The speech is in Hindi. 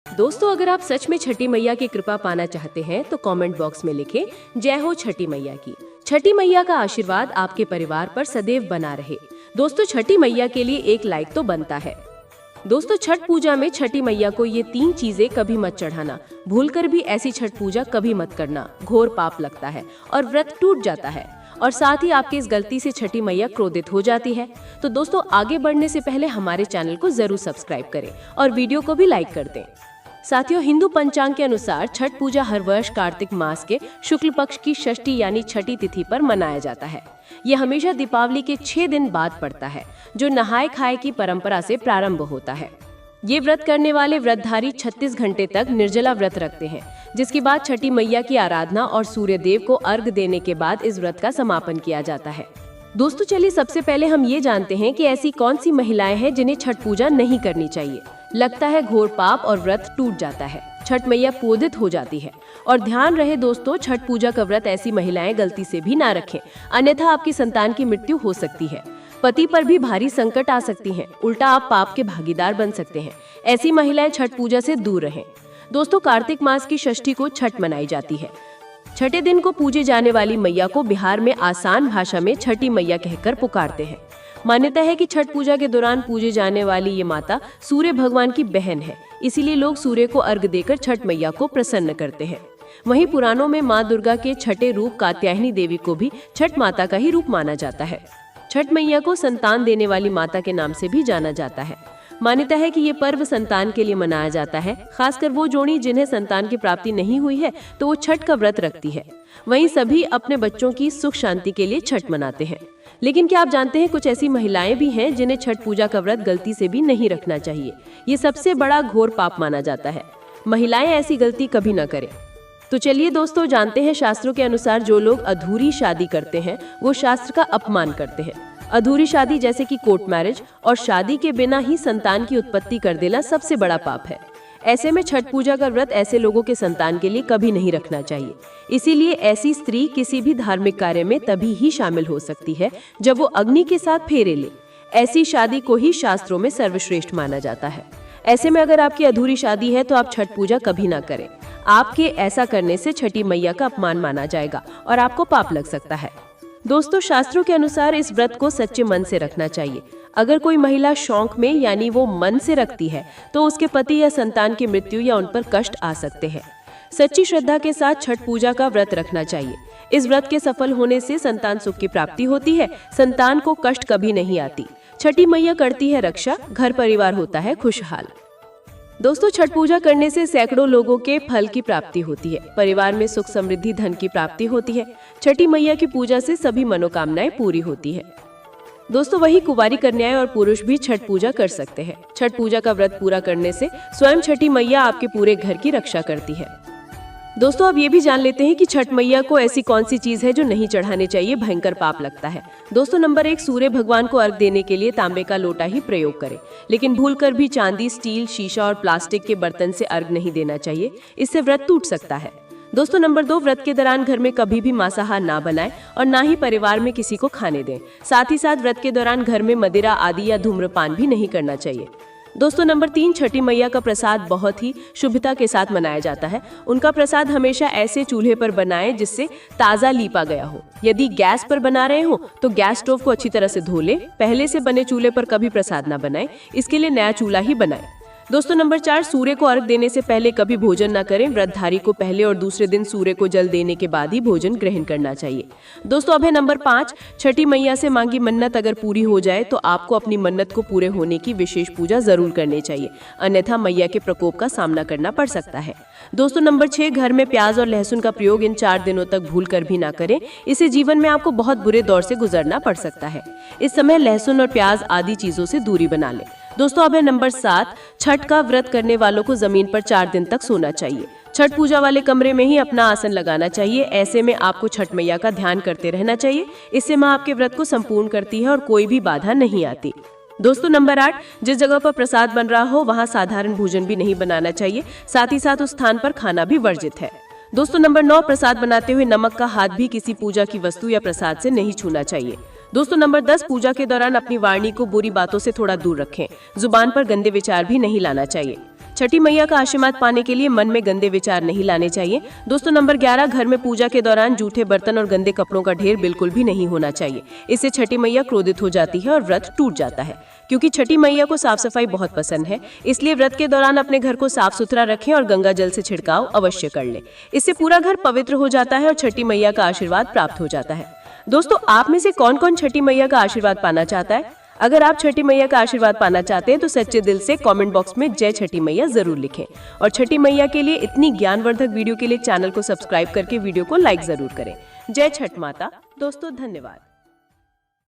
दोस्तों, अगर आप सच में छठी मैया की कृपा पाना चाहते हैं तो कमेंट बॉक्स में लिखें जय हो छठी मैया की। छठी मैया का आशीर्वाद आपके परिवार पर सदैव बना रहे। दोस्तों, छठी मैया के लिए एक लाइक तो बनता है। दोस्तों, छठ पूजा में छठी मैया को ये 3 चीजें कभी मत चढ़ाना। भूलकर भी ऐसी छठ पूजा कभी मत करना, घोर पाप लगता है और व्रत टूट जाता है। और साथ ही आपकी इस गलती से छठी मैया क्रोधित हो जाती है। तो दोस्तों, आगे बढ़ने से पहले हमारे चैनल को जरूर सब्सक्राइब करें और वीडियो को भी लाइक कर दें। साथियों, हिंदू पंचांग के अनुसार छठ पूजा हर वर्ष कार्तिक मास के शुक्ल पक्ष की षष्ठी यानी छठी तिथि पर मनाया जाता है। ये हमेशा दीपावली के 6 दिन बाद पड़ता है, जो नहाय खाए की परंपरा से प्रारंभ होता है। ये व्रत करने वाले व्रतधारी 36 घंटे तक निर्जला व्रत रखते हैं, जिसके बाद छठी मैया की आराधना और सूर्य देव को अर्घ देने के बाद इस व्रत का समापन किया जाता है। दोस्तों, चलिए सबसे पहले हम ये जानते हैं कि ऐसी कौन सी महिलाएं हैं जिन्हें छठ पूजा नहीं करनी चाहिए। लगता है घोर पाप और व्रत टूट जाता है, छठ मैया क्रोधित हो जाती है। और ध्यान रहे दोस्तों, छठ पूजा का व्रत ऐसी महिलाएं गलती से भी ना रखें, अन्यथा आपकी संतान की मृत्यु हो सकती है। पति पर भी भारी संकट आ सकती हैं, उल्टा आप पाप के भागीदार बन सकते हैं। ऐसी महिलाएं छठ पूजा से दूर रहें। दोस्तों, कार्तिक मास की षष्ठी को छठ मनाई जाती है। छठे दिन को पूजे जाने वाली मैया को बिहार में आसान भाषा में छठी मैया कहकर पुकारते हैं। मान्यता है कि छठ पूजा के दौरान पूजे जाने वाली ये माता सूर्य भगवान की बहन है, इसीलिए लोग सूर्य को अर्घ देकर छठ मैया को प्रसन्न करते हैं। वहीं पुराणों में माँ दुर्गा के छठे रूप कात्यायनी देवी को भी छठ माता का ही रूप माना जाता है। छठ मैया को संतान देने वाली माता के नाम से भी जाना जाता है। मान्यता है कि ये पर्व संतान के लिए मनाया जाता है, खासकर वो जोड़ी जिन्हें संतान की प्राप्ति नहीं हुई है तो वो छठ का व्रत रखती है। वहीं सभी अपने बच्चों की सुख शांति के लिए छठ मनाते हैं। लेकिन क्या आप जानते हैं, कुछ ऐसी महिलाएं भी हैं जिन्हें छठ पूजा का व्रत गलती से भी नहीं रखना चाहिए। ये सबसे बड़ा घोर पाप माना जाता है। महिलाएं ऐसी गलती कभी न करें। तो चलिए दोस्तों, जानते हैं शास्त्रों के अनुसार जो लोग अधूरी शादी करते हैं वो शास्त्र का अपमान करते हैं। अधूरी शादी जैसे कि कोर्ट मैरिज और शादी के बिना ही संतान की उत्पत्ति कर देना सबसे बड़ा पाप है। ऐसे में छठ पूजा का व्रत ऐसे लोगों के संतान के लिए कभी नहीं रखना चाहिए। इसीलिए ऐसी स्त्री किसी भी धार्मिक कार्य में तभी ही शामिल हो सकती है जब वो अग्नि के साथ फेरे ले। ऐसी शादी को ही शास्त्रों में सर्वश्रेष्ठ माना जाता है। ऐसे में अगर आपकी अधूरी शादी है तो आप छठ पूजा कभी ना करें। आपके ऐसा करने से छठी मैया का अपमान माना जाएगा और आपको पाप लग सकता है। दोस्तों, शास्त्रों के अनुसार इस व्रत को सच्चे मन से रखना चाहिए। अगर कोई महिला शौक में यानी वो मन से रखती है तो उसके पति या संतान की मृत्यु या उन पर कष्ट आ सकते हैं। सच्ची श्रद्धा के साथ छठ पूजा का व्रत रखना चाहिए। इस व्रत के सफल होने से संतान सुख की प्राप्ति होती है, संतान को कष्ट कभी नहीं आती। छठी मैया करती है रक्षा, घर परिवार होता है खुशहाल। दोस्तों, छठ पूजा करने से सैकड़ों लोगों के फल की प्राप्ति होती है। परिवार में सुख समृद्धि धन की प्राप्ति होती है। छठी मैया की पूजा से सभी मनोकामनाएं पूरी होती है। दोस्तों, वही कुंवारी कन्याएं और पुरुष भी छठ पूजा कर सकते हैं। छठ पूजा का व्रत पूरा करने से स्वयं छठी मैया आपके पूरे घर की रक्षा करती है। दोस्तों, अब ये भी जान लेते हैं कि छठ मैया को ऐसी कौन सी चीज है जो नहीं चढ़ाने चाहिए, भयंकर पाप लगता है। दोस्तों, नंबर 1, सूर्य भगवान को अर्घ देने के लिए तांबे का लोटा ही प्रयोग करें। लेकिन भूलकर भी चांदी, स्टील, शीशा और प्लास्टिक के बर्तन से अर्घ नहीं देना चाहिए, इससे व्रत टूट सकता है। दोस्तों, नंबर 2, व्रत के दौरान घर में कभी भी मांसाहार ना बनाएं और ना ही परिवार में किसी को खाने दें। साथ ही साथ व्रत के दौरान घर में मदिरा आदि या धूम्रपान भी नहीं करना चाहिए। दोस्तों, नंबर 3, छठी मैया का प्रसाद बहुत ही शुभता के साथ मनाया जाता है। उनका प्रसाद हमेशा ऐसे चूल्हे पर बनाएं जिससे ताज़ा लीपा गया हो। यदि गैस पर बना रहे हो तो गैस स्टोव को अच्छी तरह से धो लें। पहले से बने चूल्हे पर कभी प्रसाद ना बनाएं, इसके लिए नया चूल्हा ही बनाएं। दोस्तों, नंबर 4, सूर्य को अर्घ देने से पहले कभी भोजन न करें। व्रतधारी को पहले और दूसरे दिन सूर्य को जल देने के बाद ही भोजन ग्रहण करना चाहिए। दोस्तों, अब है नंबर 5, छठी मैया से मांगी मन्नत अगर पूरी हो जाए तो आपको अपनी मन्नत को पूरे होने की विशेष पूजा जरूर करनी चाहिए, अन्यथा मैया के प्रकोप का सामना करना पड़ सकता है। दोस्तों, नंबर 6, घर में प्याज और लहसुन का प्रयोग इन 4 दिनों तक भूल कर भी ना करें। इससे जीवन में आपको बहुत बुरे दौर से गुजरना पड़ सकता है। इस समय लहसुन और प्याज आदि चीजों से दूरी बना लें। दोस्तों, अब है नंबर 7, छठ का व्रत करने वालों को जमीन पर 4 दिन तक सोना चाहिए। छठ पूजा वाले कमरे में ही अपना आसन लगाना चाहिए। ऐसे में आपको छठ मैया का ध्यान करते रहना चाहिए। इससे माँ आपके व्रत को संपूर्ण करती है और कोई भी बाधा नहीं आती। दोस्तों, नंबर 8, जिस जगह पर प्रसाद बन रहा हो वहाँ साधारण भोजन भी नहीं बनाना चाहिए। साथ ही साथ उस स्थान पर खाना भी वर्जित है। दोस्तों, नंबर 9, प्रसाद बनाते हुए नमक का हाथ भी किसी पूजा की वस्तु या प्रसाद से नहीं छूना चाहिए। दोस्तों, नंबर 10, पूजा के दौरान अपनी वाणी को बुरी बातों से थोड़ा दूर रखें। जुबान पर गंदे विचार भी नहीं लाना चाहिए। छठी मैया का आशीर्वाद पाने के लिए मन में गंदे विचार नहीं लाने चाहिए। दोस्तों नंबर 11, घर में पूजा के दौरान जूठे बर्तन और गंदे कपड़ों का ढेर बिल्कुल भी नहीं होना चाहिए। इससे छठी मैया क्रोधित हो जाती है और व्रत टूट जाता है। क्योंकि छठी मैया को साफ सफाई बहुत पसंद है, इसलिए व्रत के दौरान अपने घर को साफ सुथरा रखें और गंगा जल से छिड़काव अवश्य कर लें। इससे पूरा घर पवित्र हो जाता है और छठी मैया का आशीर्वाद प्राप्त हो जाता है। दोस्तों आप में से कौन कौन छठी मैया का आशीर्वाद पाना चाहता है? अगर आप छठी मैया का आशीर्वाद पाना चाहते हैं तो सच्चे दिल से कमेंट बॉक्स में जय छठी मैया जरूर लिखें। और छठी मैया के लिए इतनी ज्ञानवर्धक वीडियो के लिए चैनल को सब्सक्राइब करके वीडियो को लाइक जरूर करें। जय छठ माता। दोस्तों धन्यवाद।